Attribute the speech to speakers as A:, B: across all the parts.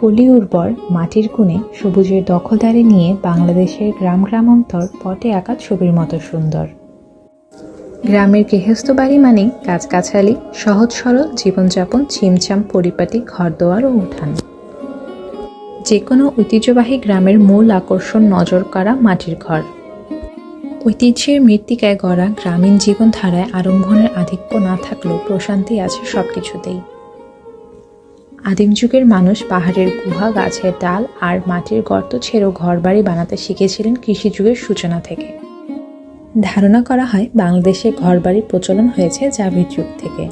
A: পলি উর্বর মাটির কোণে সবুজের দখলদারি নিয়ে বাংলাদেশের গ্রাম গ্রামান্তর পটে আঁকা ছবির মতো সুন্দর। গ্রামের গৃহস্থ বাড়ি মানেই গাছগাছালি, সহজ সরল জীবনযাপন, ছিমছাম পরিপাটি ঘরদোয়ার ও উঠান। যে কোনো ঐতিহ্যবাহী গ্রামের মূল আকর্ষণ নজর কাড়া মাটির ঘর। ঐতিহ্যের মৃত্তিকায় গড়া গ্রামীণ জীবনধারায় আড়ম্বরের আধিক্য না থাকলেও প্রশান্তি আছে সবকিছুতেই। আদিম যুগের মানুষ পাহাড়ের গুহা, গাছের ডাল আর মাটির গর্ত ছেড়েও ঘরবাড়ি বানাতে শিখেছিলেন কৃষিযুগের সূচনা থেকে। ধারণা করা হয় বাংলাদেশে ঘরবাড়ির প্রচলন হয়েছে দ্রাবিড় যুগ থেকে।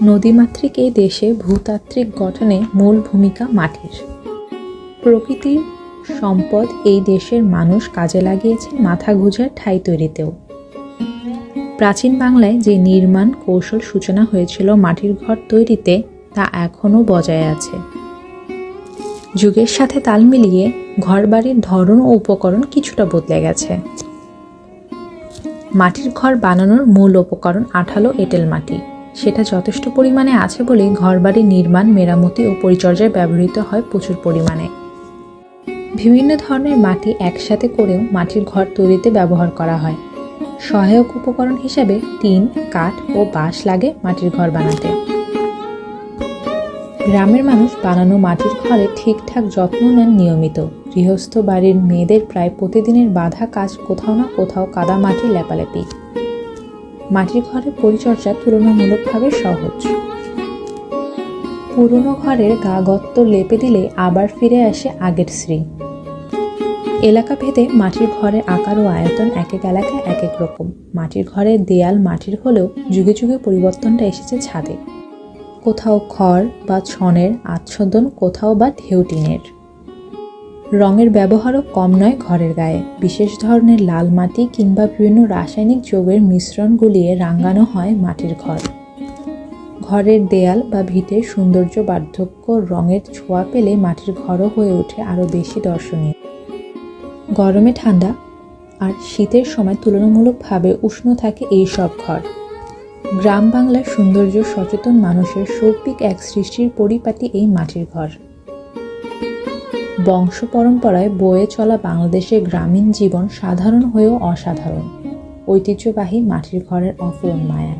A: নদীমাতৃক এই দেশে ভূতাত্ত্বিক গঠনে মূল ভূমিকা মাটির। প্রকৃতির সম্পদ এই দেশের মানুষ কাজে লাগিয়েছেন মাথা গোঁজার ঠাঁই তৈরিতেও। প্রাচীন বাংলায় যে নির্মাণ কৌশল সূচনা হয়েছিল মাটির ঘর তৈরিতে, তা এখনও বজায় আছে। যুগের সাথে তাল মিলিয়ে ঘরবাড়ির ধরন ও উপকরণ কিছুটা বদলে গেছে। মাটির ঘর বানানোর মূল উপকরণ আঠালো এঁটেল মাটি। সেটা যথেষ্ট পরিমাণে আছে বলেই ঘরবাড়ি নির্মাণ, মেরামতি ও পরিচর্যায় ব্যবহৃত হয় প্রচুর পরিমাণে। বিভিন্ন ধরনের মাটি একসাথে করেও মাটির ঘর তৈরিতে ব্যবহার করা হয়। সহায়ক উপকরণ হিসাবে টিন, কাঠ ও বাঁশ লাগে মাটির ঘর বানাতে। গ্রামের মানুষ বানানো মাটির ঘরে ঠিকঠাক যত্ন নেন নিয়মিত। গৃহস্থ বাড়ির মেয়েদের প্রায় প্রতিদিনের বাঁধা কাজ কোথাও না কোথাও কাদা মাটি লেপালেপি। মাটির ঘরের পরিচর্যা তুলনামূলকভাবে সহজ। পুরনো ঘরের গা গত্তর লেপে দিলে আবার ফিরে আসে আগের শ্রী। এলাকা ভেদে মাটির ঘরের আকার ও আয়তন এক এক এলাকায় এক এক রকম। মাটির ঘরের দেয়াল মাটির হলেও যুগে যুগে পরিবর্তনটা এসেছে ছাদে। কোথাও খড় বা ছনের আচ্ছাদন, কোথাও বা ঢেউ টিনের। রঙের ব্যবহারও কম নয় ঘরের গায়ে। বিশেষ ধরনের লাল মাটি কিংবা বিভিন্ন রাসায়নিক যৌগের মিশ্রণ গুলিয়ে রাঙানো হয় মাটির ঘর। ঘরের দেয়াল বা ভিটের সৌন্দর্য বার্ধক্য রঙের ছোঁয়া পেলে মাটির ঘরও হয়ে ওঠে আরও বেশি দর্শনীয়। গরমে ঠান্ডা আর শীতের সময় তুলনামূলকভাবে উষ্ণ থাকে এই সব ঘর। গ্রাম বাংলার সৌন্দর্য সচেতন মানুষের শৈল্পিক এক সৃষ্টির পরিপাটি এই মাটির ঘর। বংশ পরম্পরায় বয়ে চলা বাংলাদেশের গ্রামীণ জীবন সাধারণ হয়েও অসাধারণ। ঐতিহ্যবাহী মাটির ঘরের অফুরন মায়া।